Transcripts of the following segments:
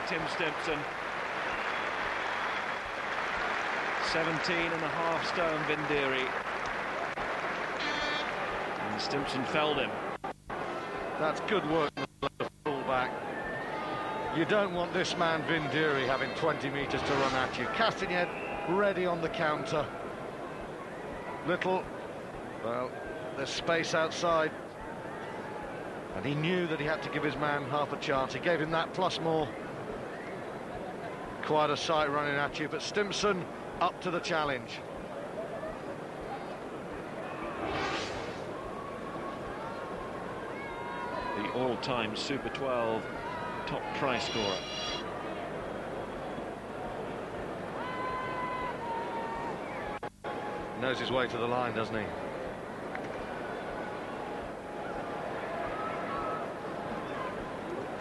Tim Stimpson. 17.5 stone Vindiri. And Stimpson felled him. That's good work from the fullback. You don't want this man Vindiri having 20 metres to run at you. Castagnette ready on the counter. Little, well, there's space outside. And he knew that he had to give his man half a chance. He gave him that plus more. Quite a sight running at you, but Stimpson up to the challenge. The all-time Super 12 top try scorer. Knows his way to the line, doesn't he?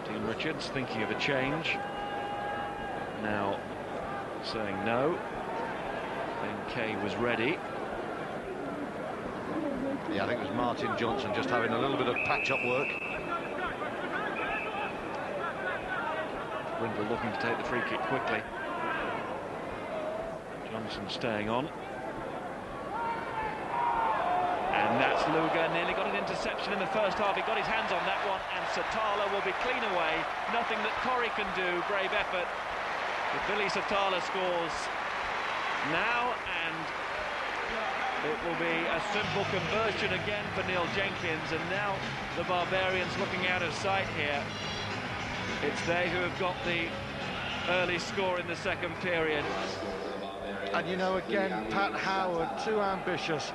Dean Richards thinking of a change. Now saying no. Ben Kay was ready. Yeah, I think it was Martin Johnson just having a little bit of patch-up work. Brindle looking to take the free kick quickly. Johnson staying on. And that's Luger, nearly got an interception in the first half. He got his hands on that one, and Satala will be clean away. Nothing that Corrie can do. Brave effort. But Billy Satala scores now, and it will be a simple conversion again for Neil Jenkins. And now the Barbarians looking out of sight here. It's they who have got the early score in the second period. And you know, again, Pat Howard, too ambitious.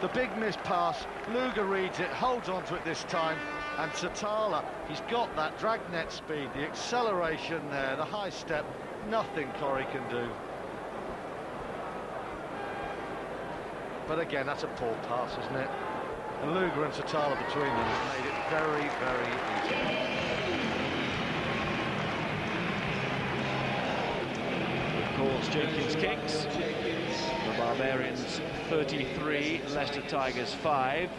The big missed pass, Luger reads it, holds on to it this time, and Satala, he's got that dragnet speed, the acceleration there, the high step, nothing Corrie can do. But again, that's a poor pass, isn't it? And Luger and Satala between them have made it very, very easy. Of course, Jenkins kicks. The Barbarians 33, Leicester Tigers 5.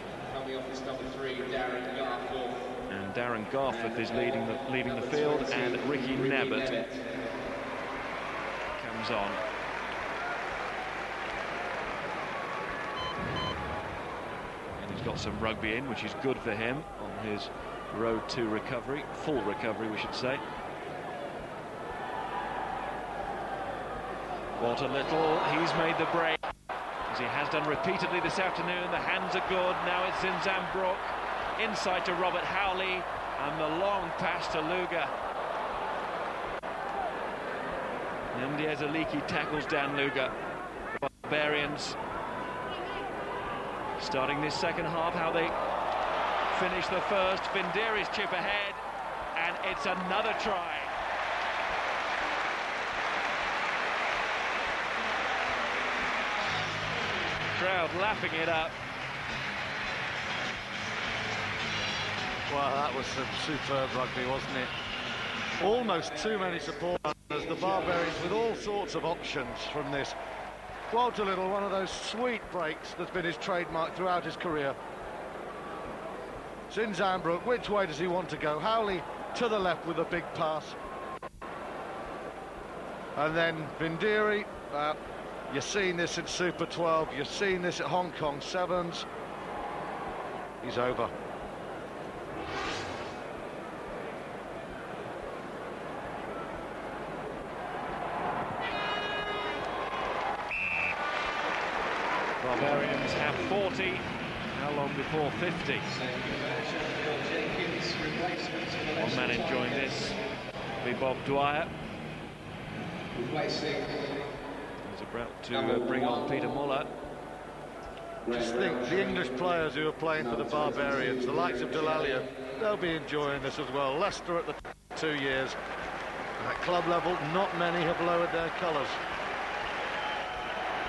And Darren Garforth is leaving the field, and Ricky Nebbett comes on. And he's got some rugby in, which is good for him on his road to recovery, full recovery we should say. What a little, he's made the break, as he has done repeatedly this afternoon. The hands are good, now it's Zinzambrook, inside to Robert Howley, and the long pass to Luger. Namdi Ezaliki tackles Dan Luger. The Barbarians starting this second half, how they finish the first. Vindiri's chip ahead, and it's another try. Crowd laughing it up. Well, that was some superb rugby, wasn't it? Almost too many supporters. The Barbarians with all sorts of options from this. Walter Little, one of those sweet breaks that's been his trademark throughout his career. Zinzambrook, which way does he want to go? Howley to the left with a big pass. And then Vindiri. You've seen this in Super 12, you've seen this at Hong Kong Sevens. He's over. Barbarians have 40. How long before 50? One man enjoying this will be Bob Dwyer. He's about to bring on Peter Muller. Just think, the English players who are playing for the Barbarians, the likes of Delalia, they'll be enjoying this as well. Leicester at the 2 years. At club level, not many have lowered their colours.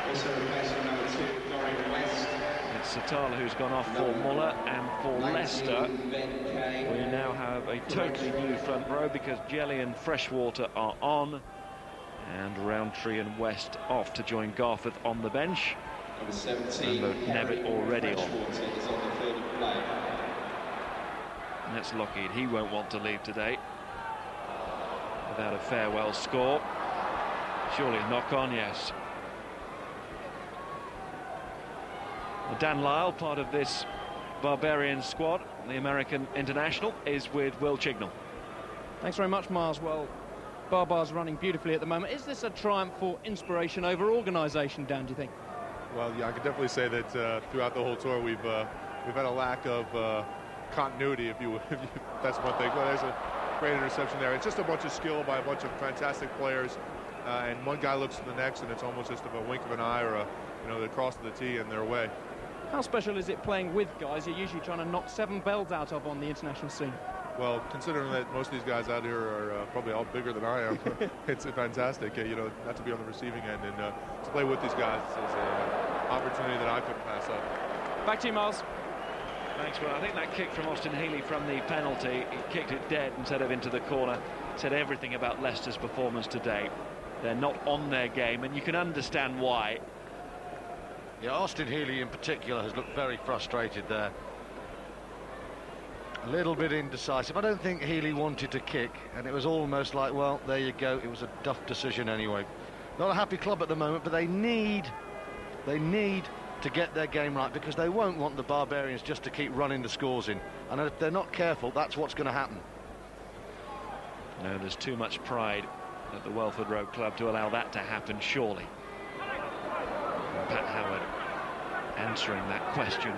Also replacing number 2, Dorian West. It's Satala who's gone off for Muller, and for Leicester we now have a totally new front row because Jelly and Freshwater are on, and Roundtree and West off to join Garforth on the bench. Number 17, Nebbett already on. Is on the field of play. And that's Lockheed, he won't want to leave today. without a farewell score. Surely a knock-on, yes. Well, Dan Lyle, part of this Barbarians squad, the American international, is with Will Chignall. Thanks very much, Miles. Well, Barbar's running beautifully at the moment. Is this a triumph for inspiration over organisation, Dan, do you think? Well, yeah, I can definitely say that throughout the whole tour we've had a lack of continuity, if you will. That's one thing. Well, there's a great interception there. It's just a bunch of skill by a bunch of fantastic players, and one guy looks to the next, and it's almost just a wink of an eye or the cross to the tee and they're away. How special is it playing with guys you're usually trying to knock 7 bells out of on the international scene? Well, considering that most of these guys out here are probably all bigger than I am, it's fantastic, not to be on the receiving end and to play with these guys is an opportunity that I couldn't pass up. Back to you, Miles. Thanks, Will. I think that kick from Austin Healey from the penalty, he kicked it dead instead of into the corner, said everything about Leicester's performance today. They're not on their game, and you can understand why. Yeah, Austin Healey in particular has looked very frustrated there. A little bit indecisive. I don't think Healey wanted to kick, and it was almost like, well, there you go. It was a duff decision anyway. Not a happy club at the moment, but they need to get their game right, because they won't want the Barbarians just to keep running the scores in. And if they're not careful, that's what's going to happen. No, there's too much pride at the Welford Road Club to allow that to happen, surely. And Pat Howard answering that question,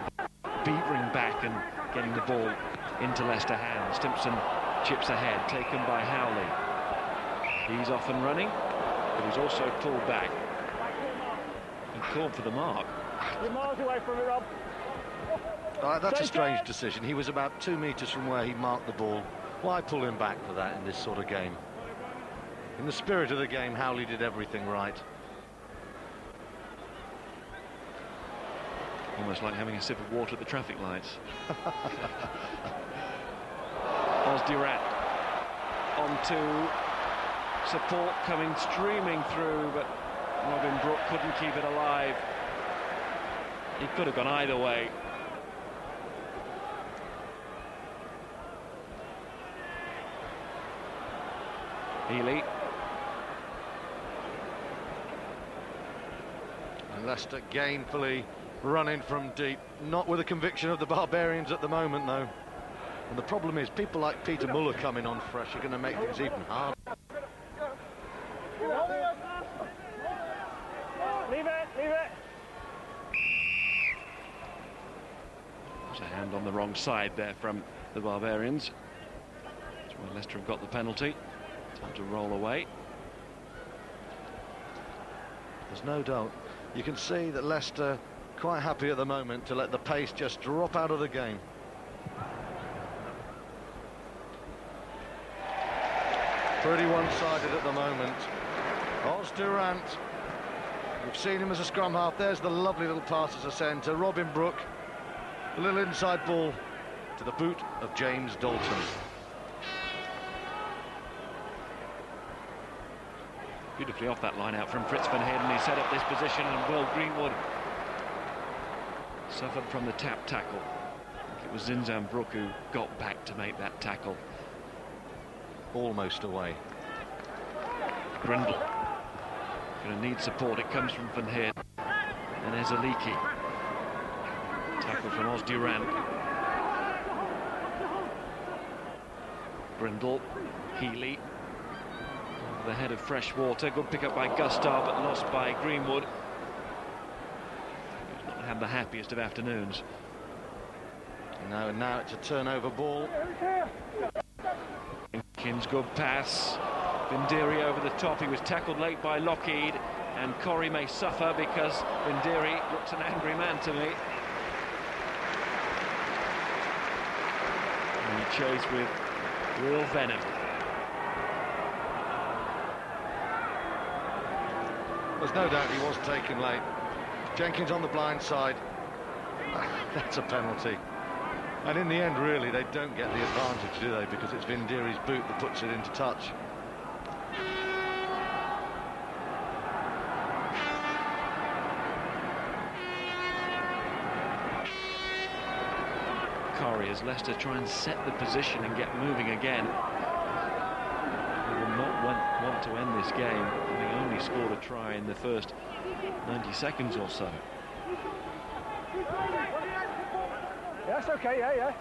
beavering back and getting the ball into Leicester hands. Stimpson chips ahead, taken by Howley. He's off and running, but he's also pulled back and called for the mark. You're miles away from it, Rob. That's a strange decision. He was about 2 meters from where he marked the ball. Why pull him back for that in this sort of game? In the spirit of the game, Howley did everything right. Almost like having a sip of water at the traffic lights. Os Durant onto support, coming streaming through, but Robin Brooke couldn't keep it alive. He could have gone either way. Healey. And Leicester gainfully running from deep, not with a conviction of the Barbarians at the moment, though. And the problem is, people like Peter Muller coming on fresh are going to make things even harder. Leave it. There's a hand on the wrong side there from the Barbarians. That's why Leicester have got the penalty. Time to roll away. There's no doubt. You can see that Leicester quite happy at the moment to let the pace just drop out of the game. Pretty one-sided at the moment. Os Durant. We've seen him as a scrum half. There's the lovely little pass as a centre. Robin Brooke. A little inside ball to the boot of James Dalton. Beautifully off that line out from Fritz van Heerden. He set up this position, and Will Greenwood suffered from the tap tackle. I think it was Zinzan Brook who got back to make that tackle. Almost away. Grindle going to need support. It comes from Van Heerden and Ezaliki. Tackle from Os Durant. Grindle, Healey over the head of Freshwater. Good pick up by Gustar, but lost by Greenwood. He's not had the happiest of afternoons. No, now it's a turnover ball. Jenkins, good pass. Bindiri over the top. He was tackled late by Lockheed, and Corrie may suffer because Bindiri looks an angry man to me. And he chose with real venom. There's no doubt he was taken late. Jenkins on the blind side. That's a penalty. And in the end, really, they don't get the advantage, do they? Because it's Vindiri's boot that puts it into touch. Corrie, as Leicester try and set the position and get moving again. They will not want to end this game, having only scored a try in the first 90 seconds or so. Yes, okay, yeah.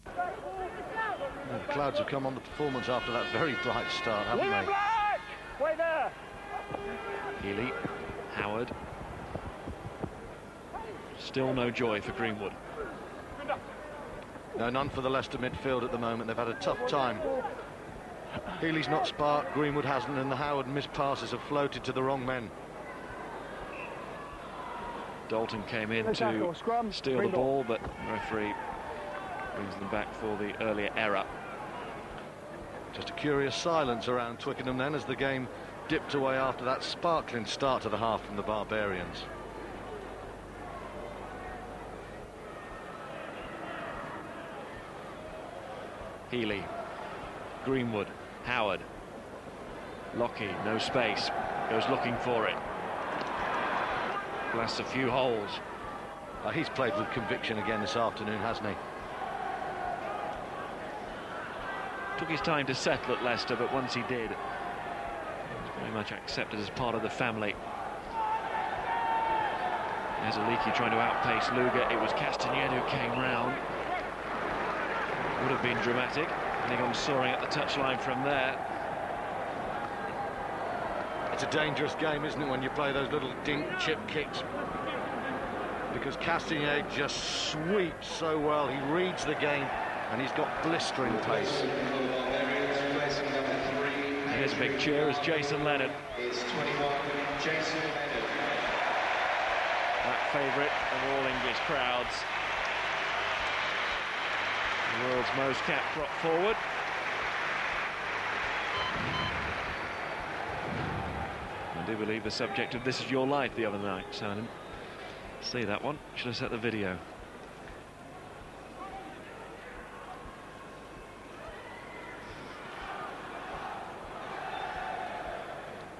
The clouds have come on the performance after that very bright start, haven't Leave it they? black! Wait there! Healy, Howard. Still no joy for Greenwood. No, none for the Leicester midfield at the moment. They've had a tough time. Healy's not sparked, Greenwood hasn't, and the Howard missed passes have floated to the wrong men. Dalton came in No to tackle, scrum, steal the green ball, but the referee brings them back for the earlier error. Just a curious silence around Twickenham then as the game dipped away after that sparkling start to the half from the Barbarians. Healy, Greenwood, Howard, Lockie, no space, goes looking for it. Blasts a few holes. He's played with conviction again this afternoon, hasn't he? Took his time to settle at Leicester, but once he did, he was very much accepted as part of the family. There's Aliki trying to outpace Luger. It was Castagnet who came round. Would have been dramatic, and he gone soaring at the touchline from there. It's a dangerous game, isn't it, when you play those little dink chip kicks? Because Castagnet just sweeps so well. He reads the game, and he's got blistering pace. Here's a big cheer as Jason Leonard. It's 21, Jason Leonard. That favourite of all English crowds. The world's most capped prop forward. I do believe the subject of This Is Your Life the other night, Simon. See that one? Should have set the video.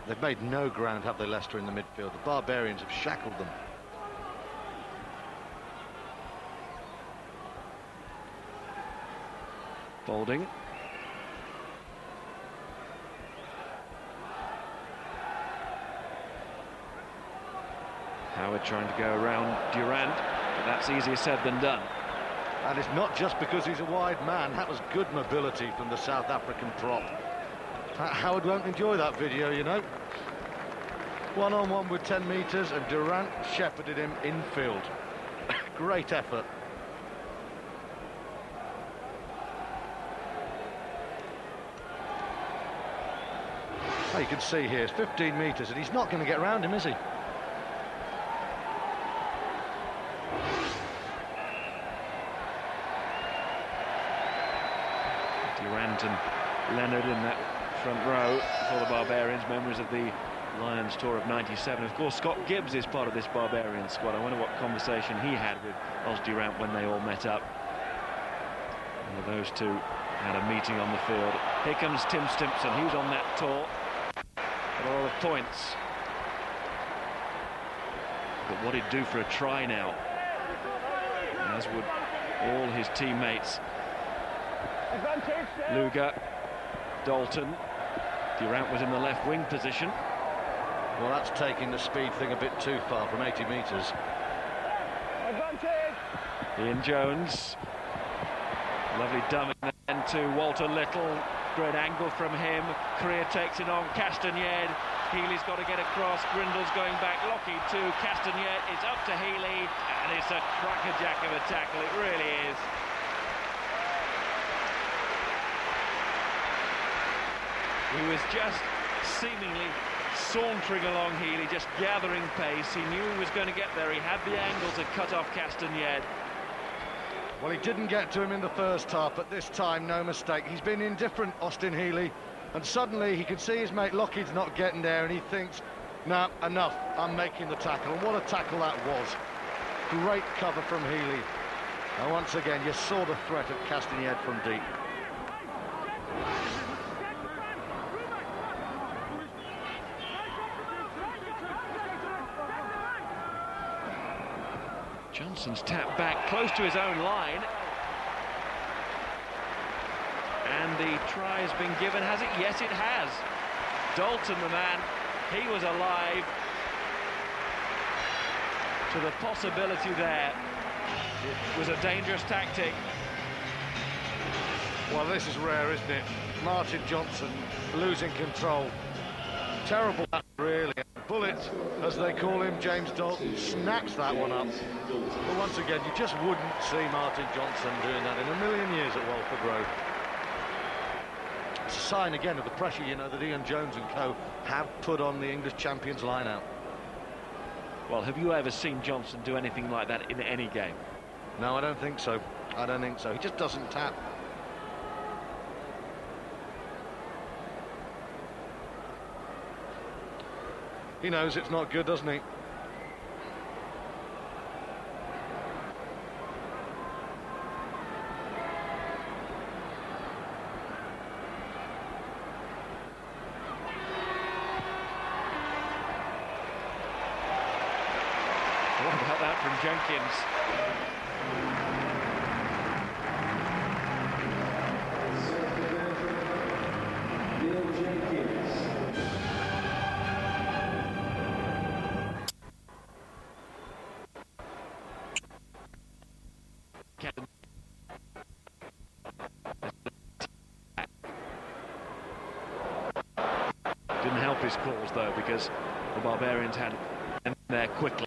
They've made no ground, have they, Leicester, in the midfield? The Barbarians have shackled them. Folding. Howard trying to go around Durant, but that's easier said than done. And it's not just because he's a wide man. That was good mobility from the South African prop. Howard won't enjoy that video, you know. One-on-one with 10 metres, and Durant shepherded him infield. Great effort. Oh, you can see here, it's 15 metres, and he's not going to get around him, is he? Durant and Leonard in that front row for the Barbarians, memories of the Lions tour of '97. Of course, Scott Gibbs is part of this Barbarian squad. I wonder what conversation he had with Os Durant when they all met up. And those two had a meeting on the field. Here comes Tim Stimpson. He was on that tour. A lot of points. But what he'd do for a try now, as would all his teammates. Luger, Dalton, Durant was in the left wing position. Well, that's taking the speed thing a bit too far from 80 metres. Advantage! Ian Jones, lovely dump then to Walter Little. Great angle from him. Creer takes it on. Castagnet. Healy's got to get across. Grindle's going back. Lockie to Castagnet. It's up to Healy, and it's a crackerjack of a tackle. It really is. He was just seemingly sauntering along Healy, just gathering pace. He knew he was going to get there. He had the angle to cut off Castagnet. Well, he didn't get to him in the first half, but this time, no mistake. He's been indifferent, Austin Healy, and suddenly he can see his mate Lockheed's not getting there, and he thinks, no, enough, I'm making the tackle. And what a tackle that was. Great cover from Healy. And once again, you saw the threat of Castagnet from deep. Johnson's tapped back close to his own line. And the try has been given, has it? Yes, it has. Dalton, the man, he was alive to the possibility there. It was a dangerous tactic. Well, this is rare, isn't it? Martin Johnson losing control. Terrible, really. Bullet, as they call him, James Dalton, snaps that one up. But once again, you just wouldn't see Martin Johnson doing that in a million years at Walford Road. It's a sign, again, of the pressure, you know, that Ian Jones and co have put on the English champions line-out. Well, have you ever seen Johnson do anything like that in any game? No, I don't think so. I don't think so. He just doesn't tap. He knows it's not good, doesn't he? What about that from Jenkins? Didn't help his cause though, because the Barbarians had him there quickly.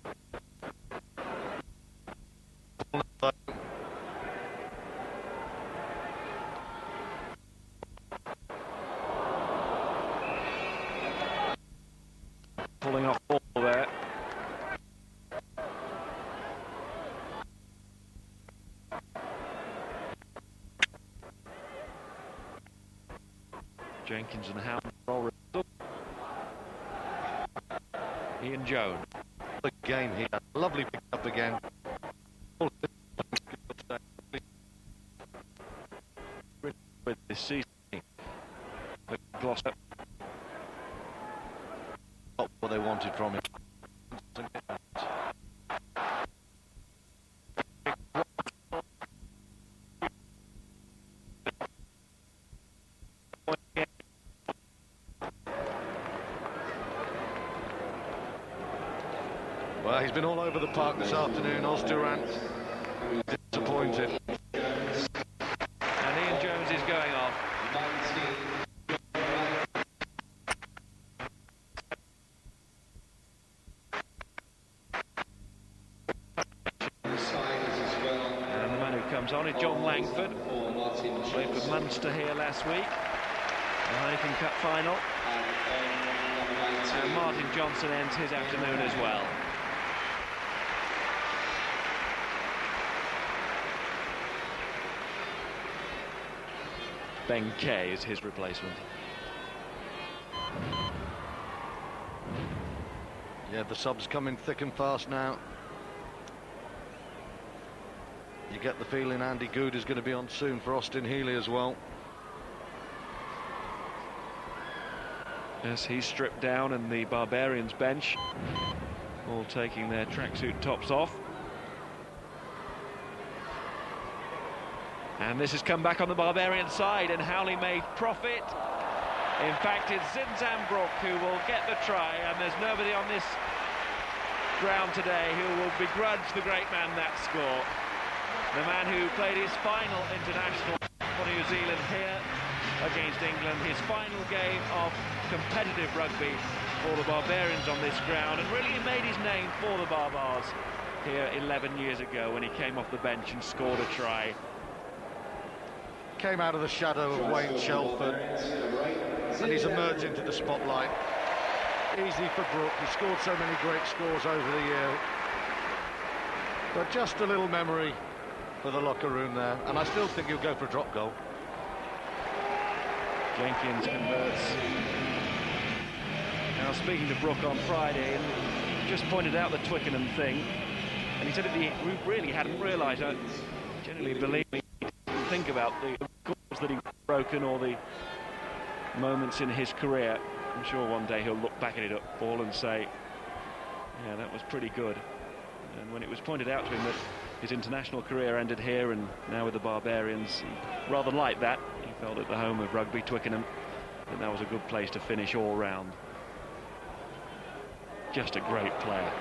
Pulling off ball there. Jenkins and Howard roll. Ian Jones. The game here, lovely pick up again. With this season, Gloucester. Not what they wanted from him. Well, he's been all over the park this afternoon, Oz Durant. Disappointed. And Ian Jones is going off. And the man who comes on is John Langford. Played for Munster here last week. The Heineken Cup final. And Martin Johnson ends his afternoon as well. Ben Kay is his replacement. Yeah, the subs coming thick and fast now. You get the feeling Andy Good is going to be on soon for Austin Healey as well. Yes, he's stripped down, and the Barbarians bench all taking their tracksuit tops off. And this has come back on the Barbarian side, and Howley made profit. In fact, it's Zinzambrook who will get the try, and there's nobody on this ground today who will begrudge the great man that score. The man who played his final international for New Zealand here against England, his final game of competitive rugby for the Barbarians on this ground, and really made his name for the Barbars here 11 years ago when he came off the bench and scored a try. Came out of the shadow of Wayne Shelford, and he's emerged into the spotlight. Easy for Brook. He scored so many great scores over the year, but just a little memory for the locker room there, and I still think he'll go for a drop goal. Jenkins converts. Now, speaking to Brook on Friday, and he just pointed out the Twickenham thing, and he said that he really hadn't realised. I generally believe he didn't think about the goals that he's broken or the moments in his career. I'm sure one day he'll look back at it all and say, yeah, that was pretty good. And when it was pointed out to him that his international career ended here and now with the Barbarians, he rather liked that. He felt at the home of rugby, Twickenham, But that was a good place to finish all round. Just a great player.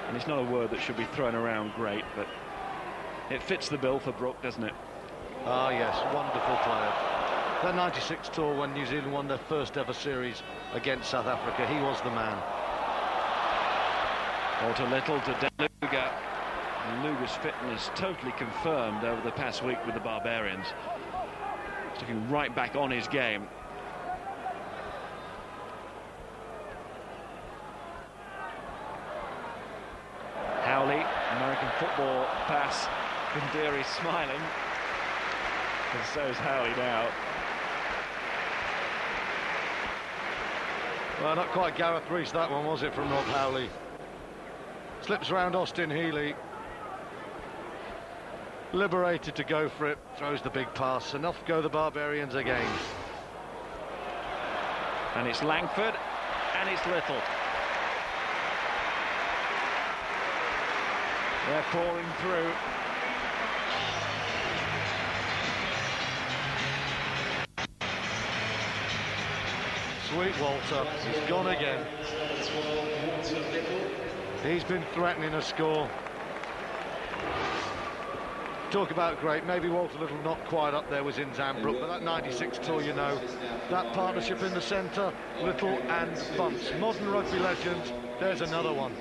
And it's not a word that should be thrown around, great, but it fits the bill for Brook, doesn't it? Ah, yes, wonderful player. That 96 tour when New Zealand won their first ever series against South Africa, he was the man. Walter Little to Dan Luger. And Luger's fitness totally confirmed over the past week with the Barbarians. He's looking right back on his game. Howley, American football pass. Vindiri smiling. And so is Howley now. Well, not quite Gareth Rees, that one, was it, from Rob Howley? Slips around Austin Healey. Liberated to go for it, throws the big pass, and off go the Barbarians again. And it's Langford, and it's Little. They're pouring through. Sweet Walter, he's gone again. He's been threatening a score. Talk about great, maybe Walter Little not quite up there with Zinzambrook, but that 96 tour, you know, that partnership in the centre, Little and Bunce. Modern rugby legends, there's another one.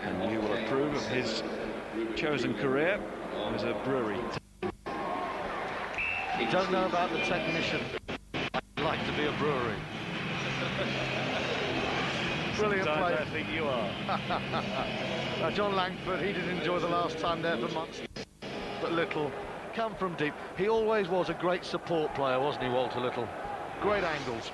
And you will approve of his chosen career as a brewery. Don't know about the technician. I'd like to be a brewery. Brilliant play. I think you are. Now, John Langford, he did enjoy the last time there for months, but Little, come from deep. He always was a great support player, wasn't he, Walter Little? Great angles.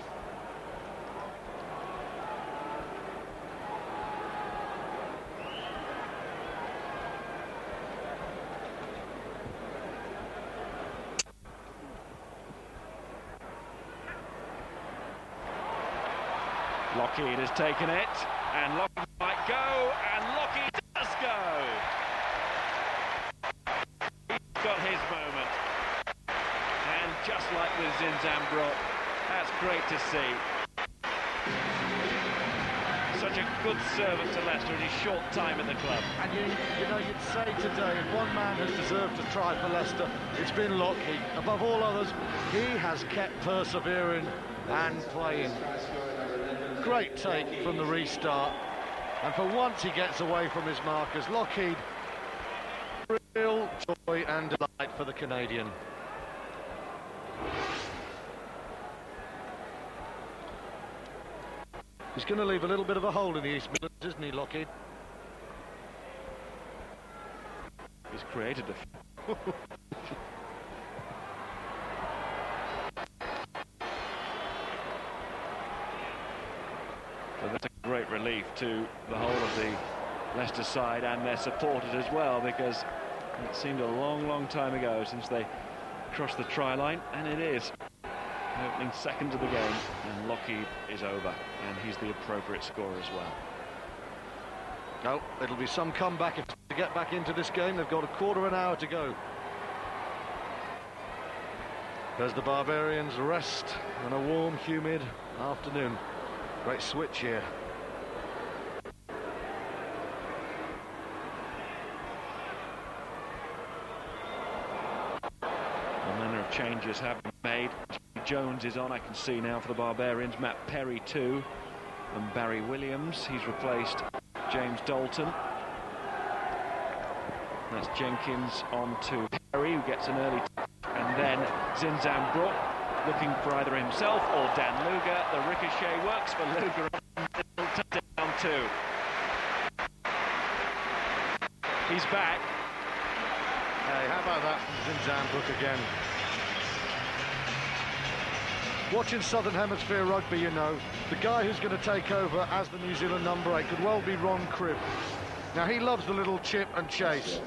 Lockheed has taken it, and Lockheed might go, and Lockheed does go. He's got his moment. And just like with Zinzambrook, that's great to see. Such a good servant to Leicester in his short time in the club. And you know, you'd say today, if one man has deserved to try for Leicester, it's been Lockheed. Above all others, he has kept persevering and playing. Great take from the restart, and for once he gets away from his markers. Lockheed, real joy and delight for the Canadian. He's going to leave a little bit of a hole in the East Midlands, isn't he, Lockheed? He's created a... So that's a great relief to the whole of the Leicester side and their supporters as well, because it seemed a long time ago since they crossed the try line, and it is. Opening seconds of the game, and Lockheed is over, and he's the appropriate scorer as well. Oh, it'll be some comeback if to get back into this game. They've got a quarter of an hour to go. There's the Barbarians rest on a warm, humid afternoon. Great switch here. A manner of changes have been made. Jones is on, I can see now, for the Barbarians. Matt Perry too, and Barry Williams. He's replaced James Dalton. That's Jenkins on to Perry, who gets an early and then Zinzambrook looking for either himself or Dan Luger. The ricochet works for Luger on touchdown too. He's back. Hey, how about that from Zinzambrook again? Watching Southern Hemisphere rugby, you know, the guy who's going to take over as the New Zealand number 8 could well be Ron Cribb. Now, he loves the little chip and chase.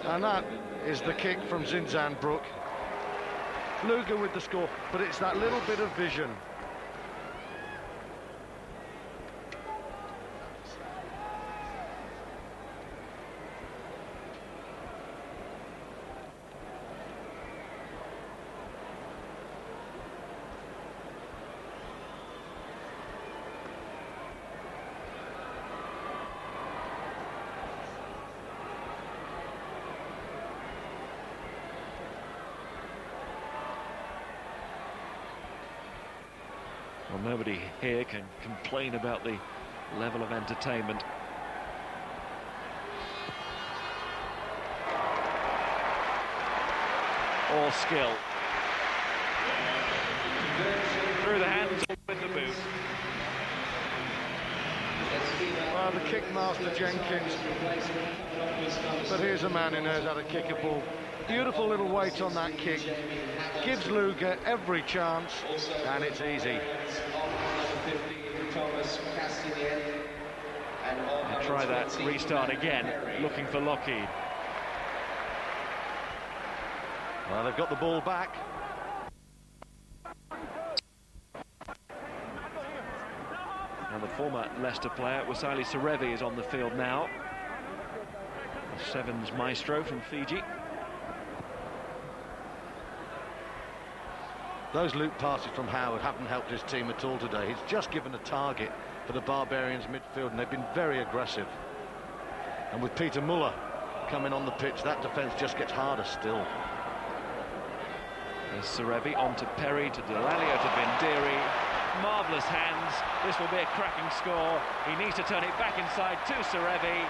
And that is the kick from Zinzambrook. Luger with the score, but it's that little bit of vision. Well, nobody here can complain about the level of entertainment. Or skill. Through the hands with the boot. Well, the kick master Jenkins, but here's a man who knows how to kick a ball. Beautiful little weight on that kick, gives Luger every chance, and it's easy. And try that restart again, looking for Lockheed. Well, they've got the ball back. And the former Leicester player, Wasili Serevi, is on the field now. The Sevens maestro from Fiji. Those loop passes from Howard haven't helped his team at all today. He's just given a target for the Barbarians midfield, and they've been very aggressive. And with Peter Muller coming on the pitch, that defence just gets harder still. There's Serevi on to Perry, to Delalio, to Vindiri. Marvellous hands. This will be a cracking score. He needs to turn it back inside to Serevi.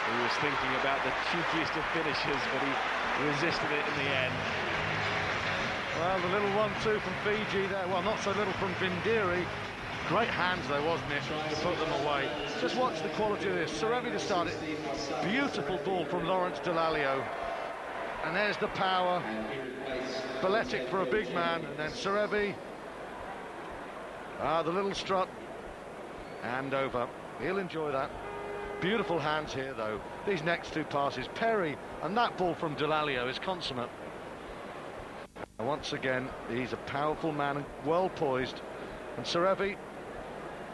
He was thinking about the cheekiest of finishes, but he resisted it in the end. Well, the little 1-2 from Fiji there. Well, not so little from Vindiri. Great hands though, wasn't it, to put them away. Just watch the quality of this. Serevi to start it. Beautiful ball from Lawrence Delalio. And there's the power. Balletic for a big man, and then Serevi. The little strut. And over. He'll enjoy that. Beautiful hands here, though. These next two passes, Perry, and that ball from Delalio is consummate. And once again, he's a powerful man and well poised. And Serevi,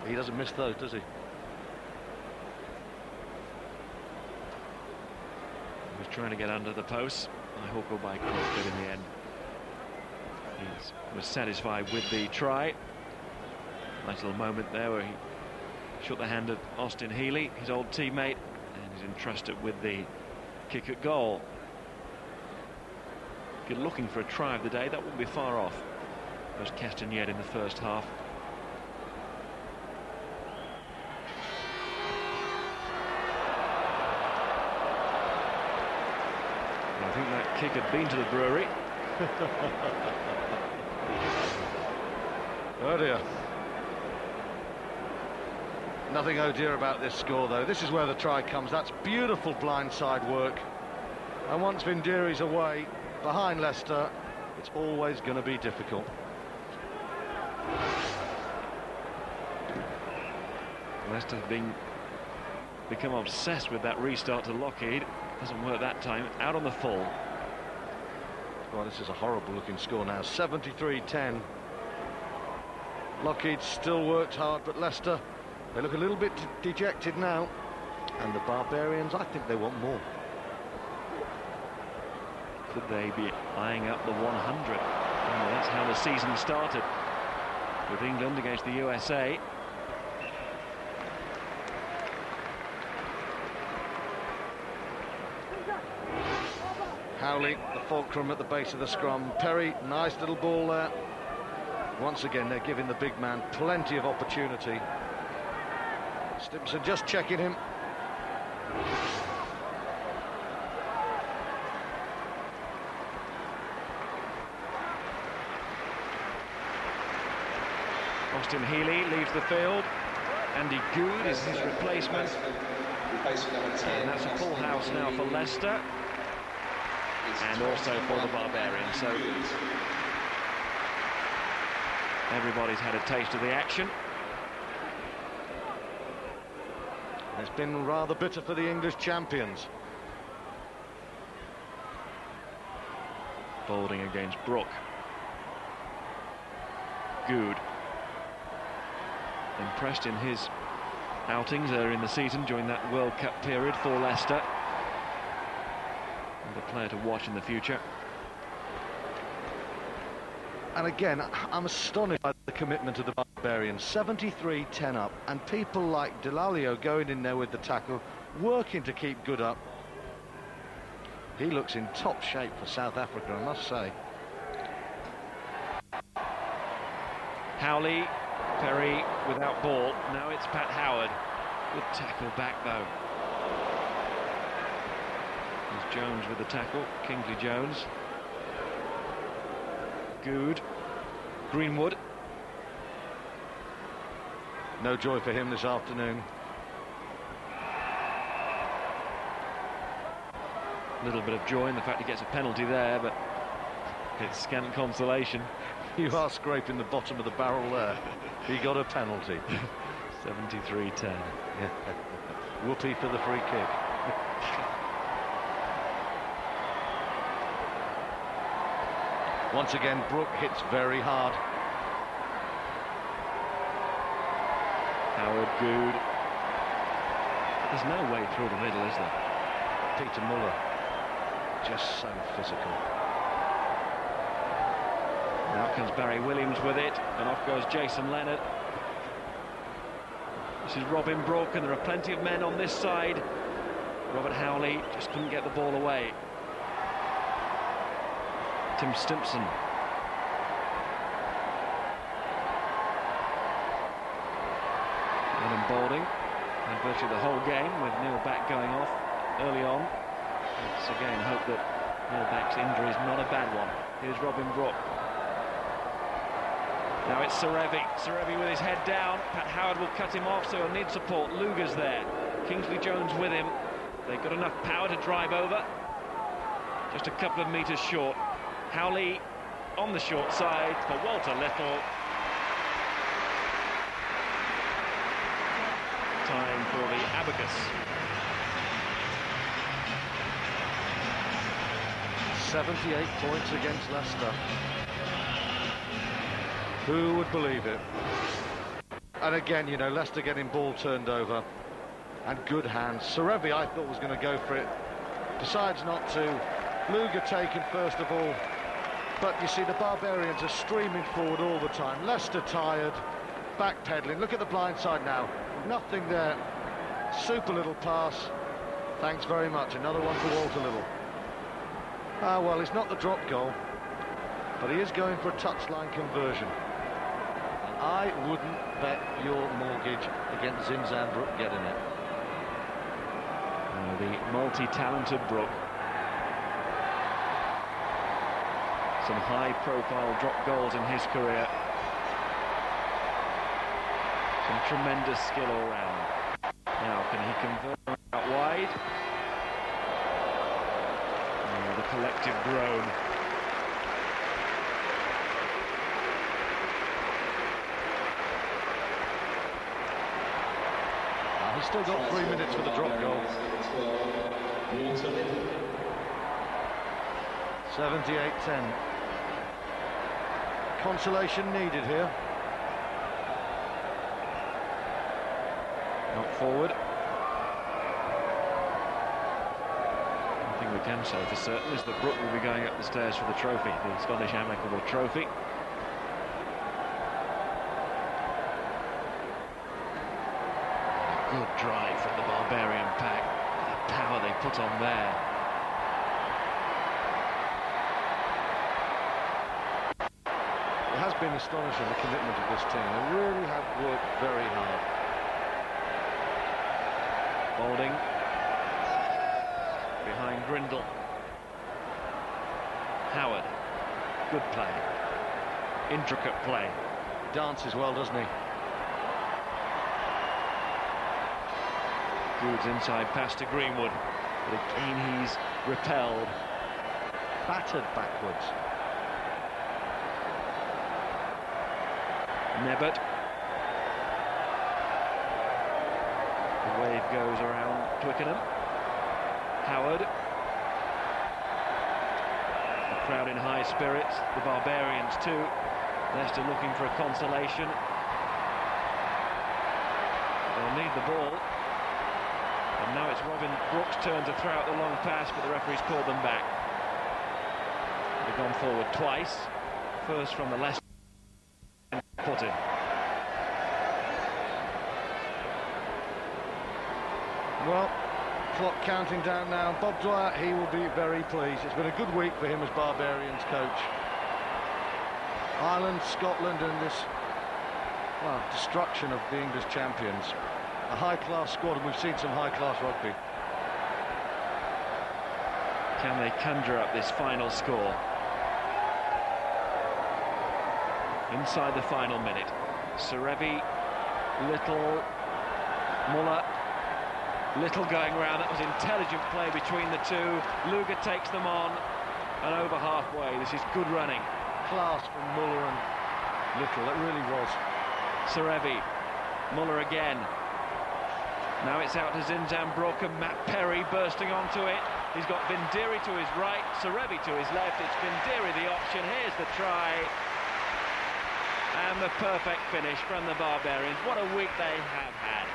he doesn't miss those, does he? He was trying to get under the post. I hook or by crook, but in the end, he was satisfied with the try. Nice little moment there where he shook the hand of Austin Healy, his old teammate, and he's entrusted with the kick at goal. If you're looking for a try of the day, that wouldn't be far off. There's Castagnet in the first half. I think that kick had been to the brewery. Oh dear. Nothing oh dear about this score, though. This is where the try comes. That's beautiful blindside work. And once Vindiri's away behind Leicester, it's always going to be difficult. Leicester have become obsessed with that restart to Lockheed. Doesn't work that time. Out on the full. Well, this is a horrible looking score now. 73-10. Lockheed still worked hard, but Leicester, they look a little bit dejected now. And the Barbarians, I think they want more. Could they be eyeing up the 100? Well, that's how the season started with England against the USA. Howley, the fulcrum at the base of the scrum. Perry, nice little ball there. Once again, they're giving the big man plenty of opportunity. Stimson just checking him. Austin Healy leaves the field. Andy Good is his replacement. And that's a full house now for Leicester. And also for the Barbarians. So everybody's had a taste of the action. It's been rather bitter for the English champions. Bowling against Brook. Good. Impressed in his outings earlier in the season during that World Cup period for Leicester. And a player to watch in the future. And again, I'm astonished by the commitment of the Barbarians. 73-10 up, and people like Delalio going in there with the tackle, working to keep good up. He looks in top shape for South Africa, I must say. Howley, Perry without ball. Now it's Pat Howard. Good tackle back though. There's Jones with the tackle. Kingsley Jones. Good. Greenwood. No joy for him this afternoon. A little bit of joy in the fact he gets a penalty there, but it's scant consolation. You are scraping the bottom of the barrel there. He got a penalty. 73-10. Whoopee for the free kick. Once again, Brook hits very hard. Howard, good. There's no way through the middle, is there? Peter Muller, just so physical. Now comes Barry Williams with it, and off goes Jason Leonard. This is Robin Brook, and there are plenty of men on this side. Robert Howley just couldn't get the ball away. Tim Stimpson. Adam Balding had virtually the whole game with Neil Back going off early on. Let's again hope that Neil Back's injury is not a bad one. Here's Robin Brook. Now it's Serevi. Serevi with his head down. Pat Howard will cut him off, so he'll need support. Luger's there. Kingsley Jones with him. They've got enough power to drive over. Just a couple of metres short. Howley on the short side for Walter Little. Time for the abacus. 78 points against Leicester. Who would believe it? And again, you know, Leicester getting ball turned over. And good hands. Serevi, I thought, was going to go for it. Decides not to. Luger taken first of all. But you see, the Barbarians are streaming forward all the time. Leicester tired, backpedaling. Look at the blind side now. Nothing there. Super little pass. Thanks very much. Another one for Walter Little. Ah, well, it's not the drop goal, but he is going for a touchline conversion. And I wouldn't bet your mortgage against Zinzan Brook getting it. The multi-talented Brook. Some high-profile drop goals in his career. Some tremendous skill all round. Now, can he convert out wide? Oh, the collective groan. He's still got 3 minutes for the drop goal. 78-10. Consolation needed here. Not forward. One thing we can say for certain is that Brook will be going up the stairs for the trophy, the Scottish Amicable Trophy. Good drive from the Barbarian pack. The power they put on there. It has been astonishing, the commitment of this team. They really have worked very hard. Balding behind Grindle. Howard, good play, intricate play. Dances well, doesn't he? Goods inside pass to Greenwood, but again he's repelled. Battered backwards. Nebbert. The wave goes around Twickenham. Howard. The crowd in high spirits. The Barbarians too. Leicester looking for a consolation. They'll need the ball. And now it's Robin Brook's turn to throw out the long pass, but the referee's called them back. They've gone forward twice. First from the Leicester put in. Well, clock counting down now. Bob Dwyer, he will be very pleased. It's been a good week for him as Barbarians coach. Ireland, Scotland and this Well, destruction of the English champions. A high-class squad, and we've seen some high-class rugby. Can they conjure up this final score? Inside the final minute. Serevi, Little, Muller. Little going round. That was intelligent play between the two. Luger takes them on, and over halfway. This is good running. Class from Muller and Little, it really was. Serevi, Muller again. Now it's out to Zinzambrook, and Matt Perry bursting onto it. He's got Vindiri to his right, Serevi to his left. It's Vindiri the option. Here's the try. And the perfect finish from the Barbarians. What a week they have had.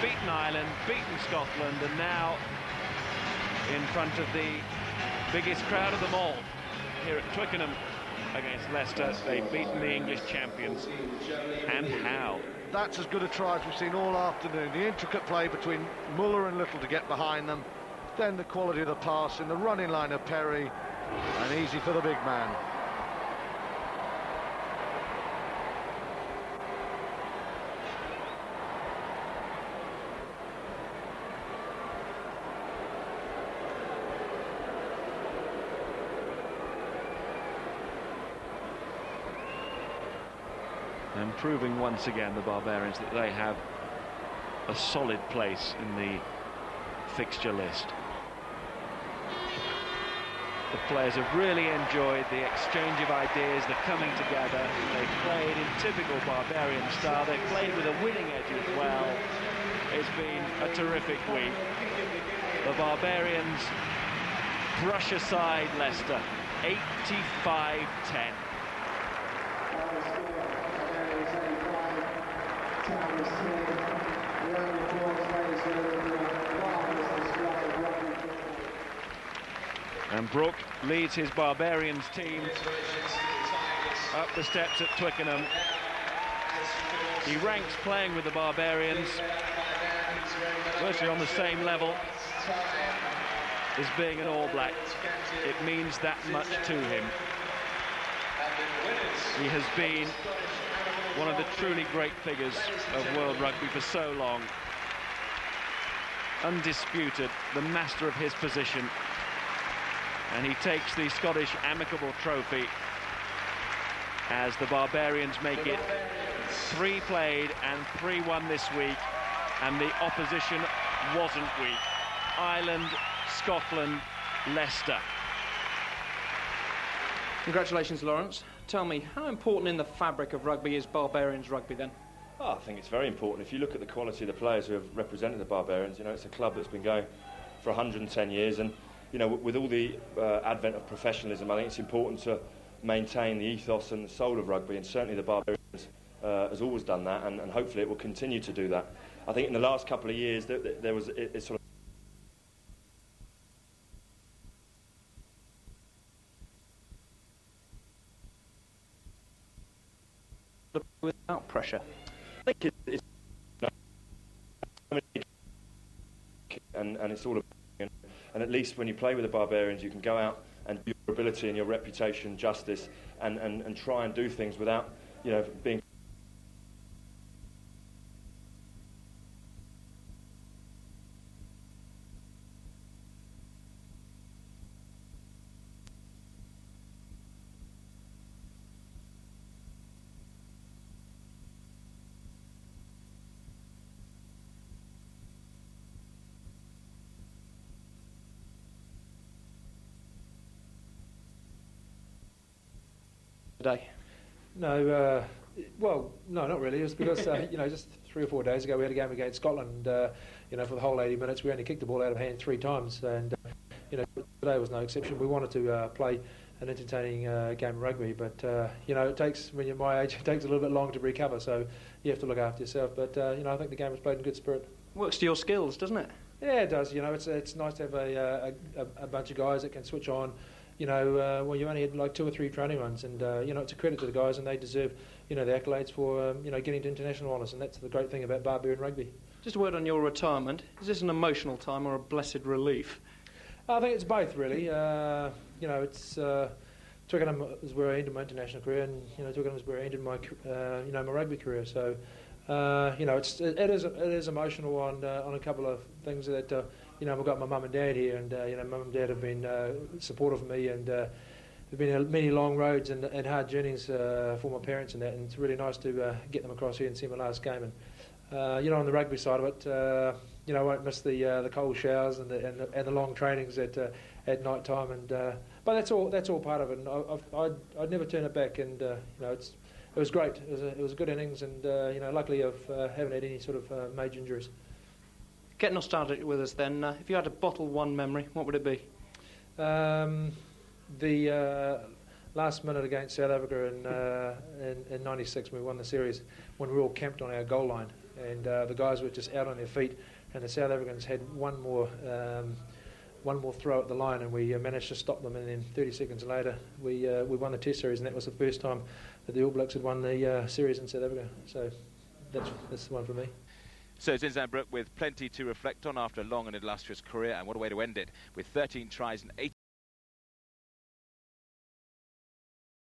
Beaten Ireland, beaten Scotland, and now in front of the biggest crowd of them all here at Twickenham against Leicester. They've beaten the English champions. And how? That's as good a try as we've seen all afternoon. The intricate play between Muller and Little to get behind them, then the quality of the pass in the running line of Perry, and easy for the big man. And proving once again, the Barbarians, that they have a solid place in the fixture list. The players have really enjoyed the exchange of ideas, the coming together. They've played in typical Barbarian style. They've played with a winning edge as well. It's been a terrific week. The Barbarians brush aside Leicester, 85-10. And Brooke leads his Barbarians team up the steps at Twickenham. He ranks playing with the Barbarians virtually on the same level as being an All Black. It means that much to him. He has been one of the truly great figures of world rugby for so long. Undisputed, the master of his position. And he takes the Scottish Amicable Trophy as the Barbarians make it 3 played and 3 won this week, and the opposition wasn't weak. Ireland, Scotland, Leicester. Congratulations, Lawrence. Tell me, how important in the fabric of rugby is Barbarians rugby then? Oh, I think it's very important. If you look at the quality of the players who have represented the Barbarians, you know, it's a club that's been going for 110 years, and you know, with all the advent of professionalism, I think it's important to maintain the ethos and the soul of rugby, and certainly the Barbarians has always done that, and hopefully it will continue to do that. I think in the last couple of years there was it sort of without pressure. I think it's and it's all about, and at least when you play with the Barbarians, you can go out and do your ability and your reputation justice, and try and do things without, you know, being. Today. No, well, no, not really. It was because, you know, just 3 or 4 days ago we had a game against Scotland. You know, for the whole 80 minutes we only kicked the ball out of hand 3 times, and you know, today was no exception. We wanted to play an entertaining game of rugby, but you know, it takes, when you're my age, it takes a little bit longer to recover, so you have to look after yourself. But you know, I think the game was played in good spirit. Works to your skills, doesn't it? Yeah, it does. You know, it's nice to have a bunch of guys that can switch on. You know, well, you only had like 2 or 3 training runs, and you know, it's a credit to the guys, and they deserve, you know, the accolades for you know, getting to international honours, and that's the great thing about Barbarian rugby. Just a word on your retirement. Is this an emotional time or a blessed relief? I think it's both, really. You know, it's Twickenham is where I ended my international career, and Twickenham is where I ended my my rugby career. So it is emotional on a couple of things that I've got my mum and dad here, and mum and dad have been supportive of me, and there've been many long roads and hard journeys for my parents and that, and it's really nice to get them across here and see my last game. And on the rugby side of it, I won't miss the cold showers and the long trainings at night time, and but that's all part of it. And I'd never turn it back, and it was great. It was a good innings, and luckily I haven't had any sort of major injuries. Get nostalgic with us then. If you had to bottle one memory, what would it be? The last minute against South Africa in '96, when we won the series, when we were all camped on our goal line, and the guys were just out on their feet, and the South Africans had one more throw at the line, and we managed to stop them, and then 30 seconds later we won the Test series, and that was the first time that the All Blacks had won the series in South Africa. So that's the one for me. So Zinzan Brooke with plenty to reflect on after a long and illustrious career, and what a way to end it, with 13 tries and 8